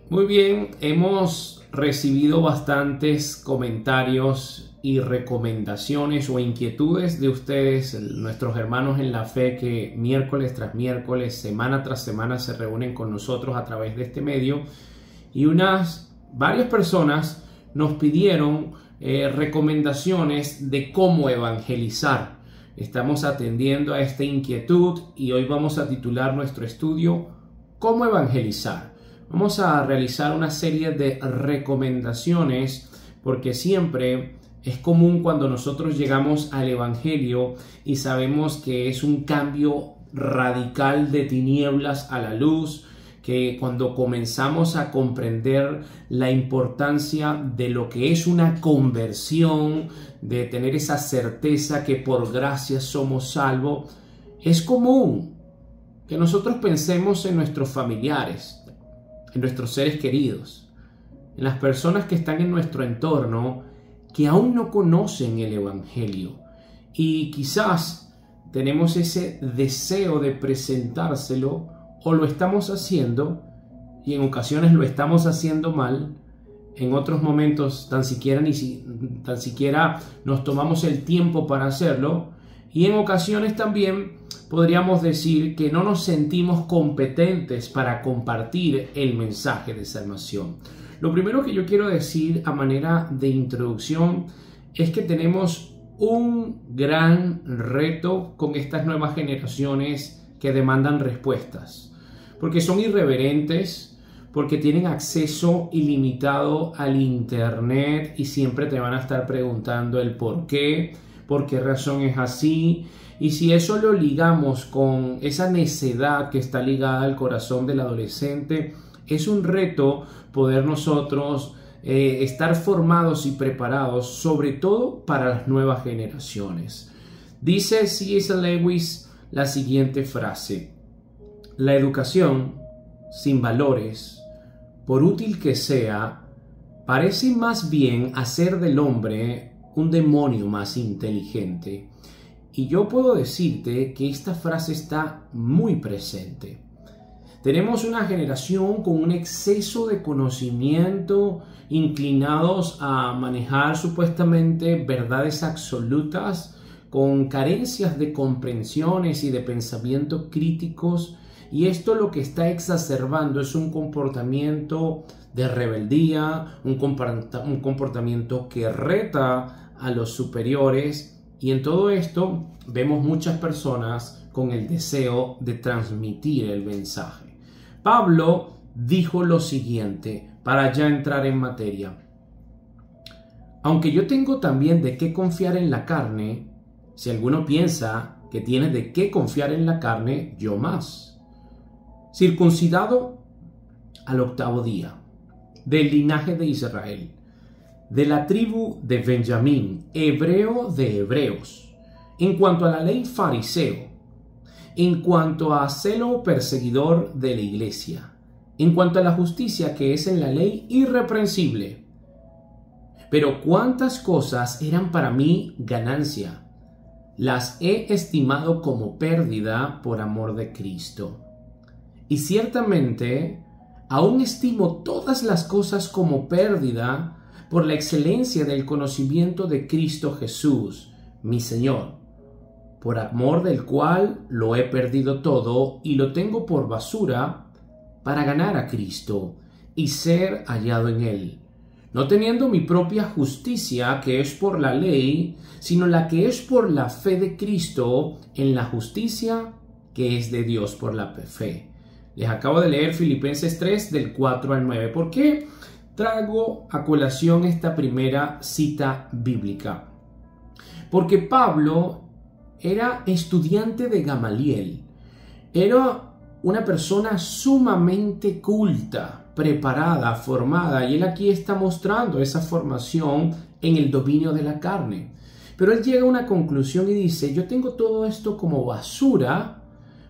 Muy bien, hemos recibido bastantes comentarios y recomendaciones o inquietudes de ustedes, nuestros hermanos en la fe que miércoles tras miércoles, semana tras semana se reúnen con nosotros a través de este medio, y varias personas nos pidieron recomendaciones de cómo evangelizar. Estamos atendiendo a esta inquietud y hoy vamos a titular nuestro estudio ¿Cómo evangelizar? Vamos a realizar una serie de recomendaciones porque siempre es común cuando nosotros llegamos al Evangelio y sabemos que es un cambio radical de tinieblas a la luz, que cuando comenzamos a comprender la importancia de lo que es una conversión, de tener esa certeza que por gracia somos salvos, es común que nosotros pensemos en nuestros familiares, en nuestros seres queridos, en las personas que están en nuestro entorno que aún no conocen el Evangelio, y quizás tenemos ese deseo de presentárselo o lo estamos haciendo y en ocasiones lo estamos haciendo mal. En otros momentos tan siquiera nos tomamos el tiempo para hacerlo, y en ocasiones también podríamos decir que no nos sentimos competentes para compartir el mensaje de salvación. Lo primero que yo quiero decir a manera de introducción es que tenemos un gran reto con estas nuevas generaciones que demandan respuestas, porque son irreverentes, porque tienen acceso ilimitado al internet y siempre te van a estar preguntando el por qué razón es así. Y si eso lo ligamos con esa necedad que está ligada al corazón del adolescente, es un reto poder nosotros estar formados y preparados, sobre todo para las nuevas generaciones. Dice C.S. Lewis la siguiente frase: la educación sin valores, por útil que sea, parece más bien hacer del hombre un demonio más inteligente. Y yo puedo decirte que esta frase está muy presente. Tenemos una generación con un exceso de conocimiento, inclinados a manejar supuestamente verdades absolutas, con carencias de comprensiones y de pensamiento críticos, y esto lo que está exacerbando es un comportamiento de rebeldía, un comportamiento que reta a los superiores. Y en todo esto vemos muchas personas con el deseo de transmitir el mensaje. Pablo dijo lo siguiente, para ya entrar en materia: aunque yo tengo también de qué confiar en la carne, si alguno piensa que tiene de qué confiar en la carne, yo más. Circuncidado al 8º día, del linaje de Israel, de la tribu de Benjamín, hebreo de hebreos, en cuanto a la ley fariseo, en cuanto a celo perseguidor de la iglesia, en cuanto a la justicia que es en la ley irreprensible. Pero cuántas cosas eran para mí ganancia, las he estimado como pérdida por amor de Cristo. Y ciertamente aún estimo todas las cosas como pérdida por la excelencia del conocimiento de Cristo Jesús, mi Señor, por amor del cual lo he perdido todo y lo tengo por basura para ganar a Cristo y ser hallado en Él, no teniendo mi propia justicia que es por la ley, sino la que es por la fe de Cristo, en la justicia que es de Dios por la fe. Les acabo de leer Filipenses 3 del 4 al 9. ¿Por qué traigo a colación esta primera cita bíblica? Porque Pablo era estudiante de Gamaliel, era una persona sumamente culta, preparada, formada, y él aquí está mostrando esa formación en el dominio de la carne. Pero él llega a una conclusión y dice: yo tengo todo esto como basura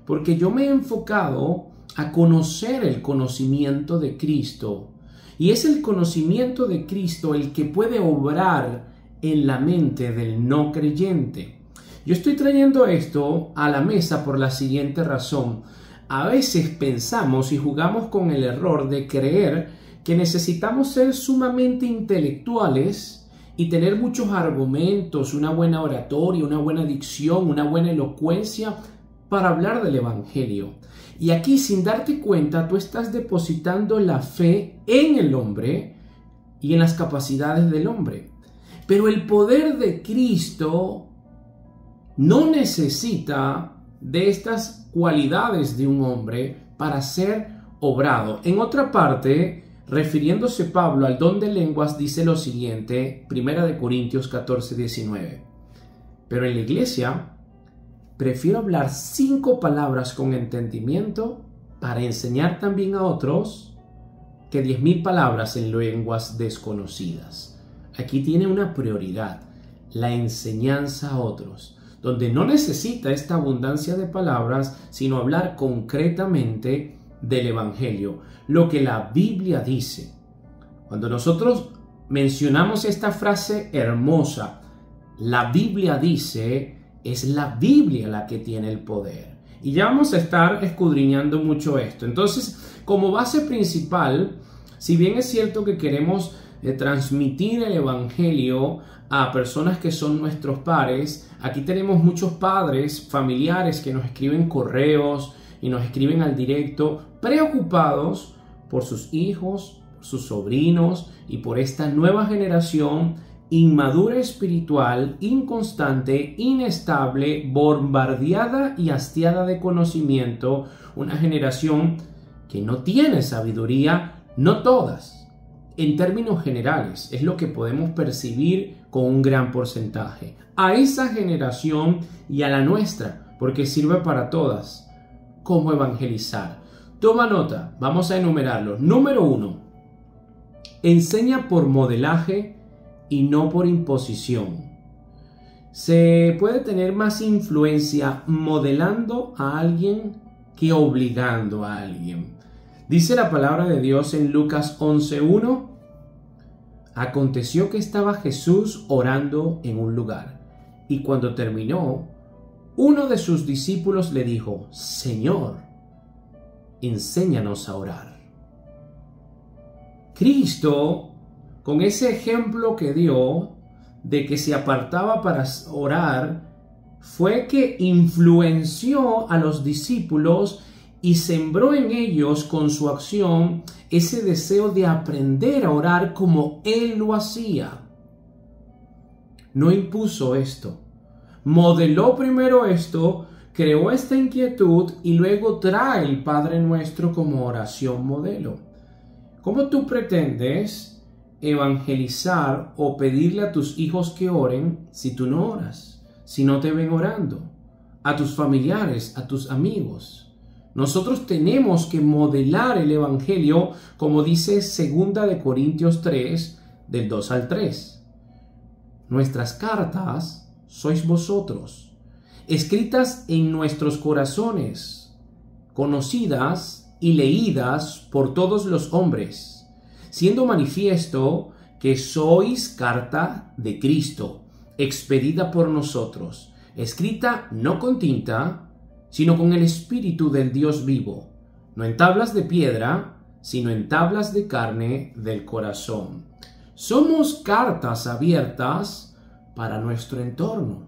porque yo me he enfocado a conocer el conocimiento de Cristo. Y es el conocimiento de Cristo el que puede obrar en la mente del no creyente. Yo estoy trayendo esto a la mesa por la siguiente razón. A veces pensamos y jugamos con el error de creer que necesitamos ser sumamente intelectuales y tener muchos argumentos, una buena oratoria, una buena dicción, una buena elocuencia para hablar del Evangelio. Y aquí, sin darte cuenta, tú estás depositando la fe en el hombre y en las capacidades del hombre. Pero el poder de Cristo no necesita de estas cualidades de un hombre para ser obrado. En otra parte, refiriéndose Pablo al don de lenguas, dice lo siguiente, 1 Corintios 14:19. Pero en la iglesia, prefiero hablar 5 palabras con entendimiento para enseñar también a otros que 10,000 palabras en lenguas desconocidas. Aquí tiene una prioridad, la enseñanza a otros, donde no necesita esta abundancia de palabras, sino hablar concretamente del Evangelio, lo que la Biblia dice. Cuando nosotros mencionamos esta frase hermosa, la Biblia dice, es la Biblia la que tiene el poder. Y ya vamos a estar escudriñando mucho esto. Entonces, como base principal, si bien es cierto que queremos transmitir el Evangelio a personas que son nuestros pares, aquí tenemos muchos padres, familiares que nos escriben correos y nos escriben al directo, preocupados por sus hijos, por sus sobrinos y por esta nueva generación inmadura espiritual, inconstante, inestable, bombardeada y hastiada de conocimiento, una generación que no tiene sabiduría, no todas. En términos generales, es lo que podemos percibir con un gran porcentaje. A esa generación y a la nuestra, porque sirve para todas. ¿Cómo evangelizar? Toma nota, vamos a enumerarlos. Número 1. Enseña por modelaje y no por imposición. Se puede tener más influencia modelando a alguien que obligando a alguien. Dice la palabra de Dios en Lucas 11:1. Aconteció que estaba Jesús orando en un lugar, y cuando terminó, uno de sus discípulos le dijo: Señor, enséñanos a orar. Cristo, con ese ejemplo que dio de que se apartaba para orar, fue que influenció a los discípulos y sembró en ellos con su acción ese deseo de aprender a orar como Él lo hacía. No impuso esto, modeló primero esto, creó esta inquietud y luego trae el Padre Nuestro como oración modelo. ¿Cómo tú pretendes evangelizar o pedirle a tus hijos que oren si tú no oras, si no te ven orando? A tus familiares, a tus amigos. Nosotros tenemos que modelar el Evangelio, como dice 2 Corintios 3, del 2 al 3. Nuestras cartas sois vosotros, escritas en nuestros corazones, conocidas y leídas por todos los hombres, siendo manifiesto que sois carta de Cristo, expedida por nosotros, escrita no con tinta, sino con el Espíritu del Dios vivo, no en tablas de piedra, sino en tablas de carne del corazón. Somos cartas abiertas para nuestro entorno.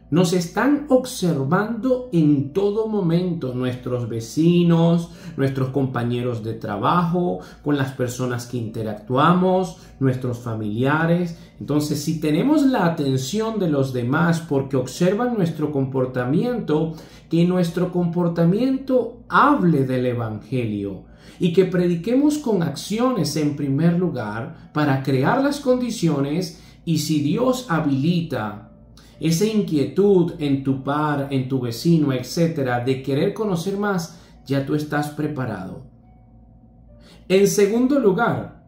Nos están observando en todo momento nuestros vecinos, nuestros compañeros de trabajo, con las personas que interactuamos, nuestros familiares. Entonces, si tenemos la atención de los demás porque observan nuestro comportamiento, que nuestro comportamiento hable del Evangelio y que prediquemos con acciones en primer lugar para crear las condiciones, y si Dios habilita esa inquietud en tu par, en tu vecino, etcétera, de querer conocer más, ya tú estás preparado. En segundo lugar,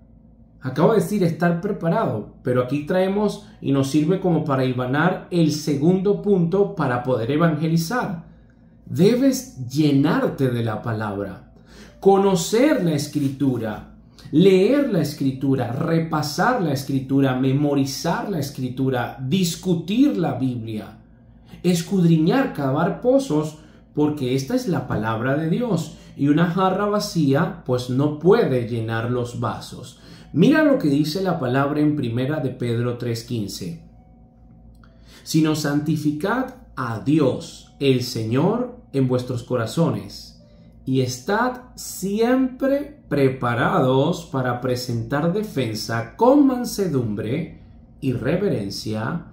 acabo de decir estar preparado, pero aquí traemos y nos sirve como para hilvanar el segundo punto para poder evangelizar. Debes llenarte de la palabra, conocer la Escritura, leer la Escritura, repasar la Escritura, memorizar la Escritura, discutir la Biblia, escudriñar, cavar pozos, porque esta es la palabra de Dios. y una jarra vacía pues no puede llenar los vasos. Mira lo que dice la palabra en 1 de Pedro 3:15. Sino santificad a Dios, el Señor, en vuestros corazones, y estad siempre preparados para presentar defensa con mansedumbre y reverencia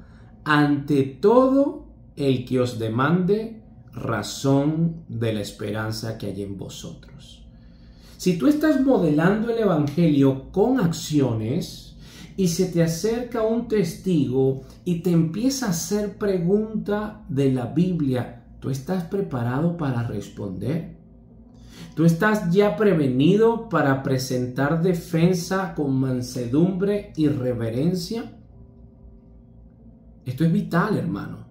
ante todo el que os demande razón de la esperanza que hay en vosotros. Si tú estás modelando el evangelio con acciones y se te acerca un testigo y te empieza a hacer pregunta de la Biblia, ¿tú estás preparado para responder? ¿Tú estás ya prevenido para presentar defensa con mansedumbre y reverencia? Esto es vital, hermano.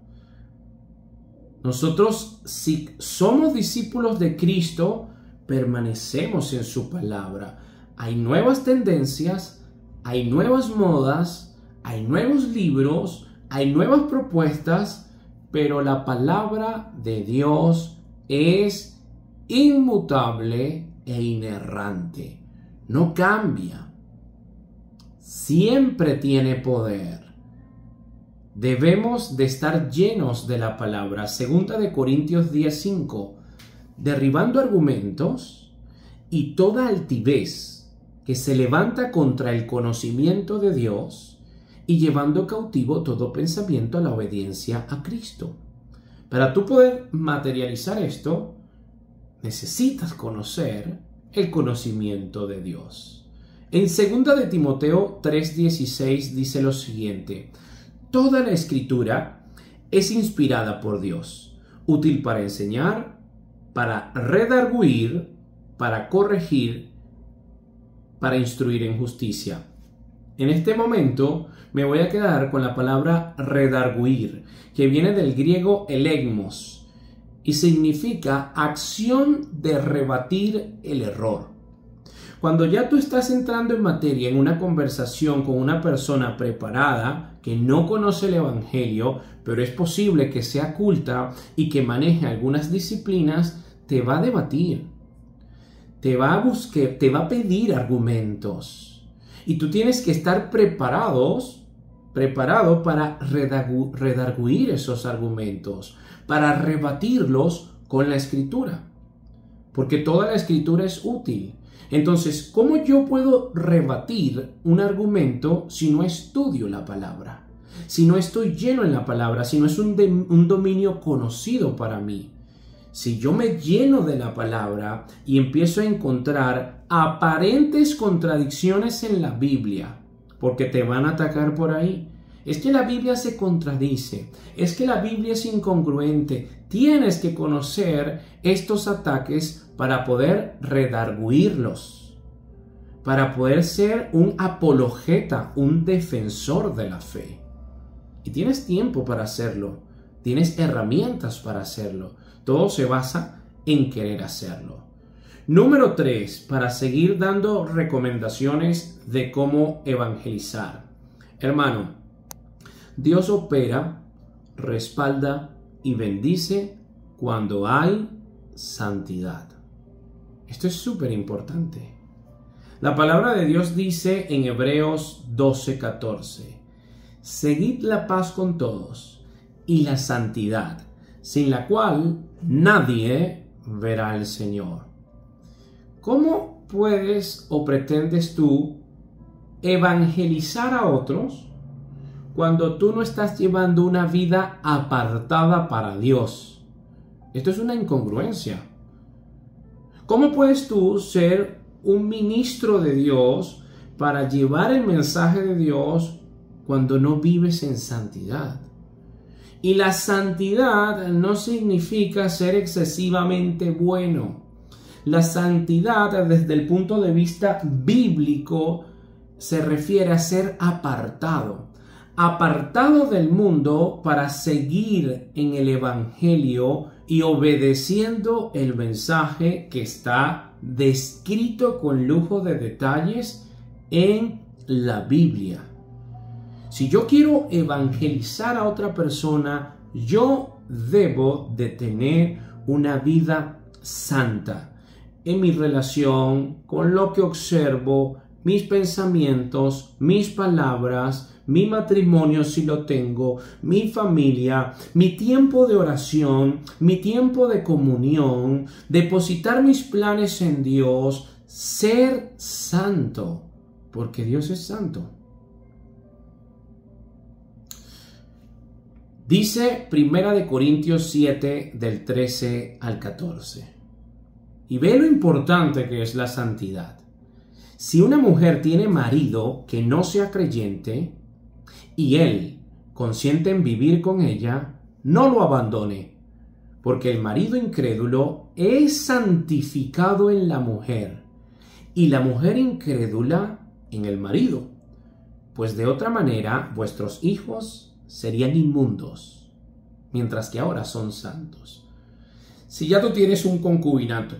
Nosotros, si somos discípulos de Cristo, permanecemos en su palabra. Hay nuevas tendencias, hay nuevas modas, hay nuevos libros, hay nuevas propuestas, pero la palabra de Dios es inmutable e inerrante. No cambia. Siempre tiene poder. Debemos de estar llenos de la palabra. 2 de Corintios 10:5. Derribando argumentos y toda altivez que se levanta contra el conocimiento de Dios y llevando cautivo todo pensamiento a la obediencia a Cristo. Para tú poder materializar esto, necesitas conocer el conocimiento de Dios. En 2 de Timoteo 3:16 dice lo siguiente: toda la escritura es inspirada por Dios, útil para enseñar, para redarguir, para corregir, para instruir en justicia. En este momento me voy a quedar con la palabra redarguir, que viene del griego elegmos y significa acción de rebatir el error. Cuando ya tú estás entrando en materia en una conversación con una persona preparada que no conoce el evangelio, pero es posible que sea culta y que maneje algunas disciplinas, te va a debatir, te va a pedir argumentos y tú tienes que estar preparado para redarguir esos argumentos, para rebatirlos con la escritura, porque toda la escritura es útil. Entonces, ¿cómo yo puedo rebatir un argumento si no estudio la palabra? Si no estoy lleno en la palabra, si no es un dominio conocido para mí. Si yo me lleno de la palabra y empiezo a encontrar aparentes contradicciones en la Biblia, porque te van a atacar por ahí. Es que la Biblia se contradice, es que la Biblia es incongruente. Tienes que conocer estos ataques para poder redarguirlos, para poder ser un apologeta, un defensor de la fe. Y tienes tiempo para hacerlo, tienes herramientas para hacerlo. Todo se basa en querer hacerlo. Número 3, para seguir dando recomendaciones de cómo evangelizar. Hermano, Dios opera, respalda y bendice cuando hay santidad. Esto es súper importante. La palabra de Dios dice en Hebreos 12:14: seguid la paz con todos y la santidad, sin la cual nadie verá al Señor. ¿Cómo puedes o pretendes tú evangelizar a otros cuando tú no estás llevando una vida apartada para Dios? Esto es una incongruencia. ¿Cómo puedes tú ser un ministro de Dios para llevar el mensaje de Dios cuando no vives en santidad? Y la santidad no significa ser excesivamente bueno. La santidad, desde el punto de vista bíblico, se refiere a ser apartado. Apartado del mundo para seguir en el evangelio y obedeciendo el mensaje que está descrito con lujo de detalles en la Biblia. Si yo quiero evangelizar a otra persona, yo debo de tener una vida santa. en mi relación, con lo que observo, mis pensamientos, mis palabras, mi matrimonio si lo tengo, mi familia, mi tiempo de oración, mi tiempo de comunión, depositar mis planes en Dios, ser santo, porque Dios es santo. Dice 1 Corintios 7 del 13 al 14. Y ve lo importante que es la santidad. Si una mujer tiene marido que no sea creyente y él consiente en vivir con ella, no lo abandone, porque el marido incrédulo es santificado en la mujer y la mujer incrédula en el marido, pues de otra manera vuestros hijos serían inmundos, mientras que ahora son santos. Si ya tú tienes un concubinato,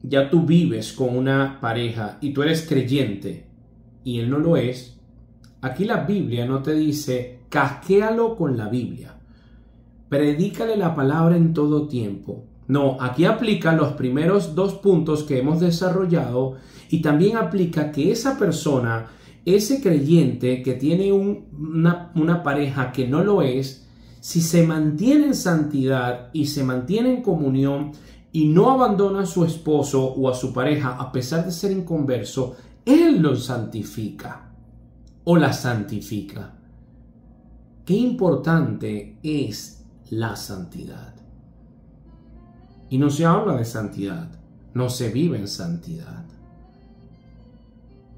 ya tú vives con una pareja y tú eres creyente y él no lo es, aquí la Biblia no te dice casquéalo con la Biblia, predícale la palabra en todo tiempo. No, aquí aplica los primeros 2 puntos que hemos desarrollado y también aplica que esa persona, ese creyente que tiene una pareja que no lo es, si se mantiene en santidad y se mantiene en comunión y no abandona a su esposo o a su pareja a pesar de ser inconverso, él lo santifica o la santifica. Qué importante es la santidad. Y no se habla de santidad, no se vive en santidad.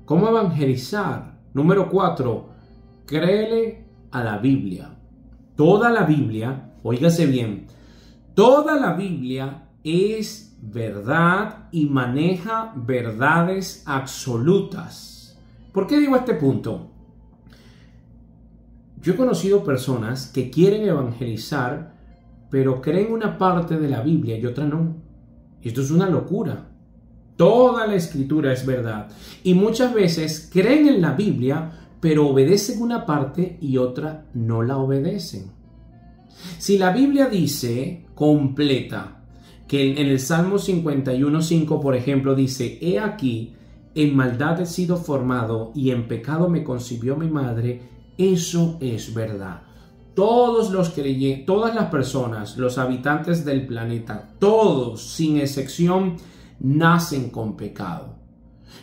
¿Cómo evangelizar? Número 4, créele a la Biblia. Toda la Biblia, óigase bien, toda la Biblia es verdad y maneja verdades absolutas. ¿Por qué digo este punto? Yo he conocido personas que quieren evangelizar, pero creen una parte de la Biblia y otra no. Esto es una locura. Toda la Escritura es verdad. Y muchas veces creen en la Biblia, pero obedecen una parte y otra no la obedecen. Si la Biblia dice completa, que en el Salmo 51:5, por ejemplo, dice: He aquí, en maldad he sido formado y en pecado me concibió mi madre, eso es verdad. Todos los creyentes, todas las personas, los habitantes del planeta, todos, sin excepción, nacen con pecado.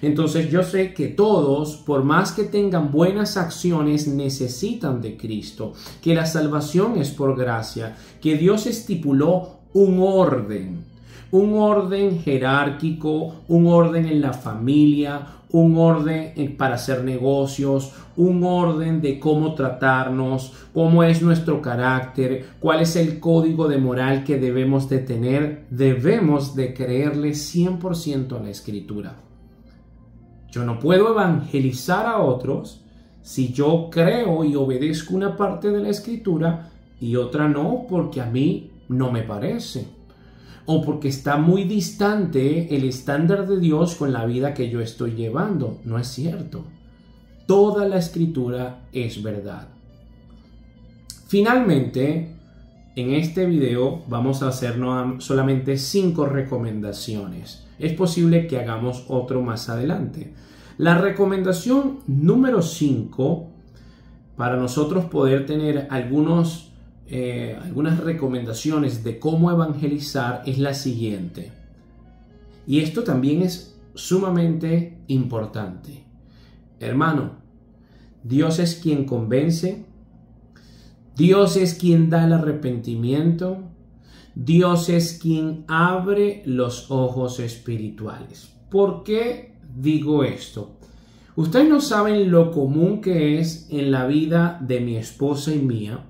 Entonces yo sé que todos, por más que tengan buenas acciones, necesitan de Cristo, que la salvación es por gracia, que Dios estipuló un orden jerárquico, un orden en la familia, un orden para hacer negocios, un orden de cómo tratarnos, cómo es nuestro carácter, cuál es el código de moral que debemos de tener. Debemos de creerle 100% a la Escritura. Yo no puedo evangelizar a otros si yo creo y obedezco una parte de la Escritura y otra no, porque a mí no me parece, o porque está muy distante el estándar de Dios con la vida que yo estoy llevando. No es cierto. Toda la Escritura es verdad. Finalmente, en este video vamos a hacer solamente 5 recomendaciones. Es posible que hagamos otro más adelante. La recomendación número 5, para nosotros poder tener algunas recomendaciones de cómo evangelizar, es la siguiente. Y esto también es sumamente importante. Hermano, Dios es quien convence, Dios es quien da el arrepentimiento, Dios es quien abre los ojos espirituales. ¿Por qué digo esto? Ustedes no saben lo común que es en la vida de mi esposa y mía,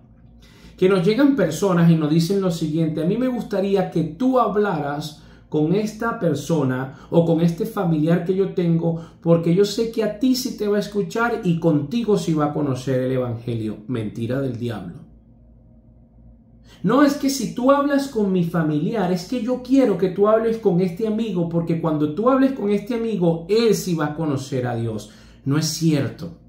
que nos llegan personas y nos dicen lo siguiente: a mí me gustaría que tú hablaras con esta persona o con este familiar que yo tengo, porque yo sé que a ti sí te va a escuchar y contigo sí va a conocer el Evangelio. Mentira del diablo. No es que si tú hablas con mi familiar, es que yo quiero que tú hables con este amigo, porque cuando tú hables con este amigo, él sí va a conocer a Dios. No es cierto.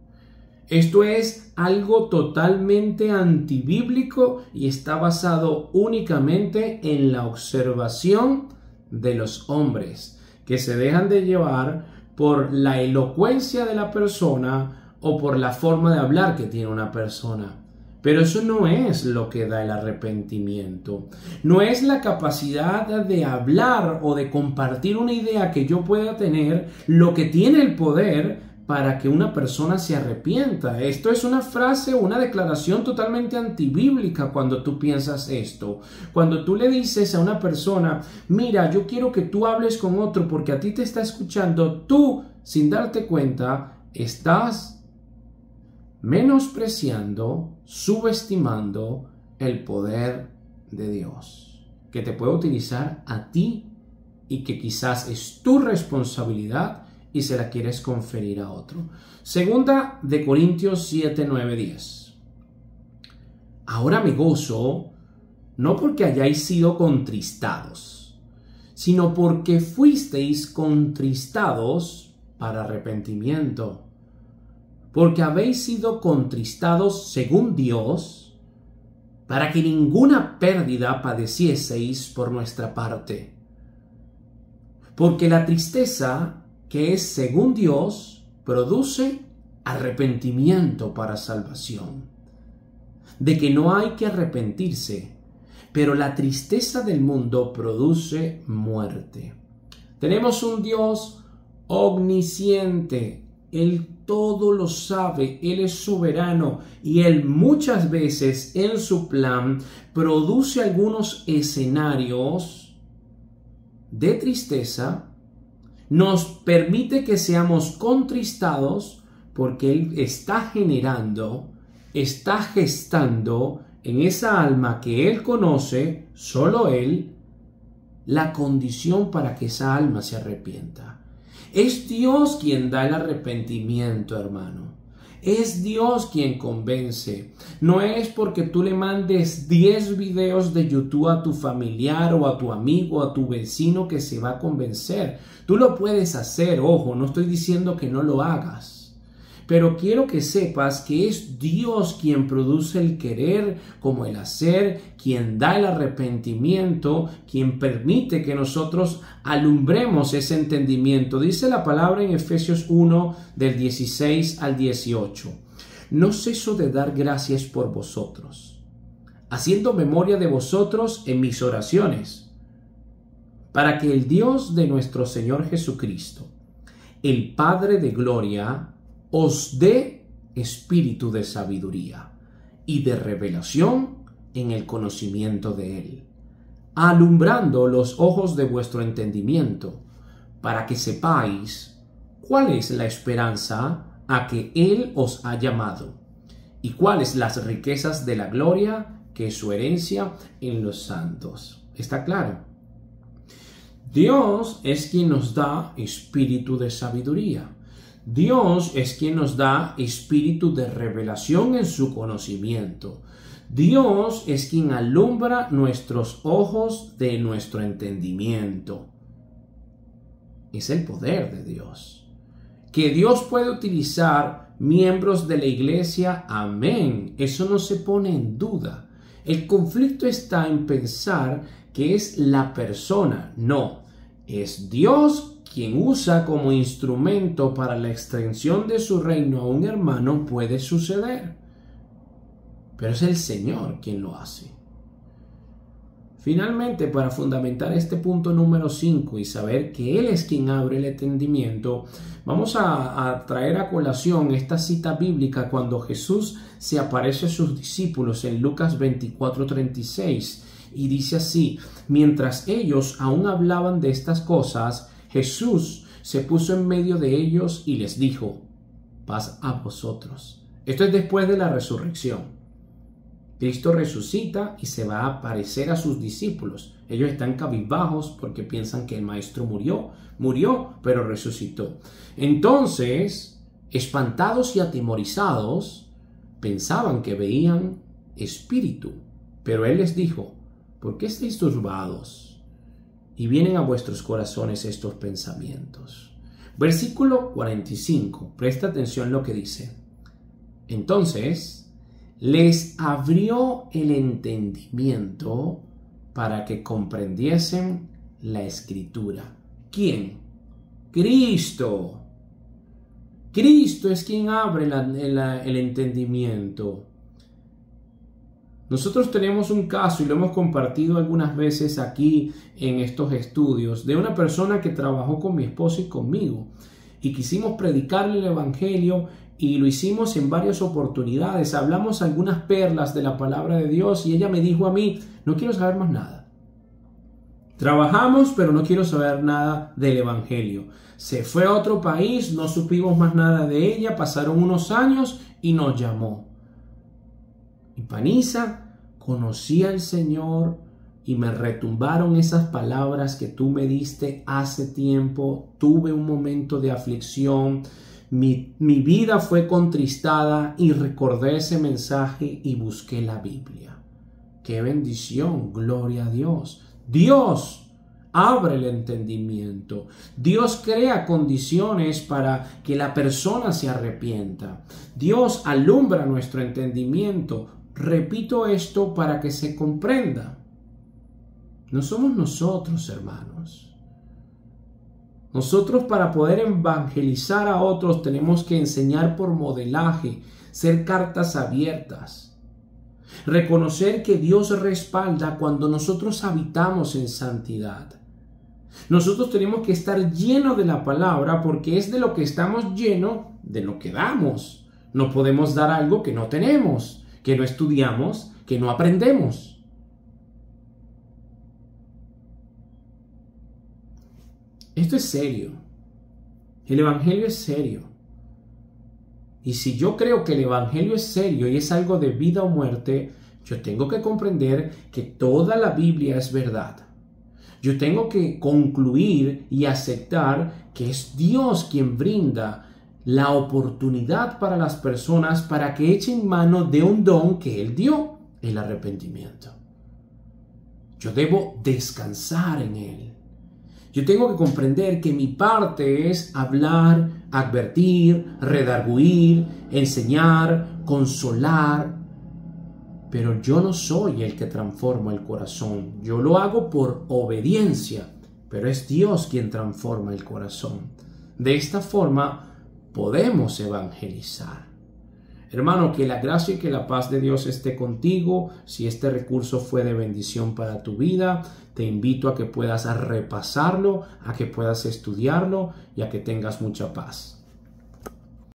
Esto es algo totalmente antibíblico y está basado únicamente en la observación de los hombres, que se dejan de llevar por la elocuencia de la persona o por la forma de hablar que tiene una persona. Pero eso no es lo que da el arrepentimiento. No es la capacidad de hablar o de compartir una idea que yo pueda tener lo que tiene el poder para que una persona se arrepienta. Esto es una frase o una declaración totalmente antibíblica cuando tú piensas esto. Cuando tú le dices a una persona, mira, yo quiero que tú hables con otro porque a ti te está escuchando, tú, sin darte cuenta, estás menospreciando, subestimando el poder de Dios, que te puede utilizar a ti y que quizás es tu responsabilidad y se la quieres conferir a otro. Segunda de Corintios 7, 9, 10. Ahora me gozo, no porque hayáis sido contristados, sino porque fuisteis contristados para arrepentimiento. Porque habéis sido contristados según Dios, para que ninguna pérdida padecieseis por nuestra parte. Porque la tristeza, que es según Dios, produce arrepentimiento para salvación. De que no hay que arrepentirse, pero la tristeza del mundo produce muerte. Tenemos un Dios omnisciente. Él todo lo sabe, Él es soberano y Él muchas veces en su plan produce algunos escenarios de tristeza, nos permite que seamos contristados porque Él está generando, está gestando en esa alma que Él conoce, solo Él, la condición para que esa alma se arrepienta. Es Dios quien da el arrepentimiento, hermano. Es Dios quien convence. No es porque tú le mandes 10 videos de YouTube a tu familiar o a tu amigo o a tu vecino que se va a convencer. Tú lo puedes hacer, ojo, no estoy diciendo que no lo hagas. Pero quiero que sepas que es Dios quien produce el querer como el hacer, quien da el arrepentimiento, quien permite que nosotros alumbremos ese entendimiento. Dice la palabra en Efesios 1 del 16 al 18. No ceso de dar gracias por vosotros, haciendo memoria de vosotros en mis oraciones, para que el Dios de nuestro Señor Jesucristo, el Padre de gloria, os dé espíritu de sabiduría y de revelación en el conocimiento de Él, alumbrando los ojos de vuestro entendimiento, para que sepáis cuál es la esperanza a que Él os ha llamado, y cuáles las riquezas de la gloria que es su herencia en los santos. ¿Está claro? Dios es quien nos da espíritu de sabiduría. Dios es quien nos da espíritu de revelación en su conocimiento. Dios es quien alumbra nuestros ojos de nuestro entendimiento. Es el poder de Dios. Que Dios puede utilizar miembros de la iglesia, amén. Eso no se pone en duda. El conflicto está en pensar que es la persona. No, es Dios quien usa como instrumento para la extensión de su reino a un hermano. Puede suceder, pero es el Señor quien lo hace. Finalmente, para fundamentar este punto número 5 y saber que Él es quien abre el entendimiento, vamos a traer a colación esta cita bíblica cuando Jesús se aparece a sus discípulos en Lucas 24:36 y dice así: mientras ellos aún hablaban de estas cosas, Jesús se puso en medio de ellos y les dijo: paz a vosotros. Esto es después de la resurrección. Cristo resucita y se va a aparecer a sus discípulos. Ellos están cabizbajos porque piensan que el Maestro murió, pero resucitó. Entonces, espantados y atemorizados, pensaban que veían espíritu. Pero Él les dijo: ¿por qué estáis turbados? Y vienen a vuestros corazones estos pensamientos. Versículo 45. Presta atención lo que dice. Entonces les abrió el entendimiento para que comprendiesen la Escritura. ¿Quién? Cristo. Cristo es quien abre el entendimiento. Nosotros tenemos un caso y lo hemos compartido algunas veces aquí en estos estudios de una persona que trabajó con mi esposo y conmigo y quisimos predicarle el evangelio y lo hicimos en varias oportunidades. Hablamos algunas perlas de la palabra de Dios y ella me dijo a mí, no quiero saber más nada. Trabajamos, pero no quiero saber nada del evangelio. Se fue a otro país, no supimos más nada de ella, pasaron unos años y nos llamó. Y Panisa, conocí al Señor y me retumbaron esas palabras que tú me diste hace tiempo. Tuve un momento de aflicción, mi vida fue contristada y recordé ese mensaje y busqué la Biblia. ¡Qué bendición! ¡Gloria a Dios! Dios abre el entendimiento. Dios crea condiciones para que la persona se arrepienta. Dios alumbra nuestro entendimiento. Repito esto para que se comprenda. No somos nosotros, hermanos. Nosotros, para poder evangelizar a otros, tenemos que enseñar por modelaje, ser cartas abiertas. Reconocer que Dios respalda cuando nosotros habitamos en santidad. Nosotros tenemos que estar llenos de la palabra porque es de lo que estamos llenos, de lo que damos. No podemos dar algo que no tenemos, que no estudiamos, que no aprendemos. Esto es serio. El evangelio es serio. Y si yo creo que el evangelio es serio y es algo de vida o muerte, yo tengo que comprender que toda la Biblia es verdad. Yo tengo que concluir y aceptar que es Dios quien brinda la oportunidad para las personas para que echen mano de un don que Él dio, el arrepentimiento. Yo debo descansar en Él. Yo tengo que comprender que mi parte es hablar, advertir, redarguir, enseñar, consolar. Pero yo no soy el que transforma el corazón. Yo lo hago por obediencia, pero es Dios quien transforma el corazón. De esta forma podemos evangelizar. Hermano, que la gracia y que la paz de Dios esté contigo. Si este recurso fue de bendición para tu vida, te invito a que puedas repasarlo, a que puedas estudiarlo y a que tengas mucha paz.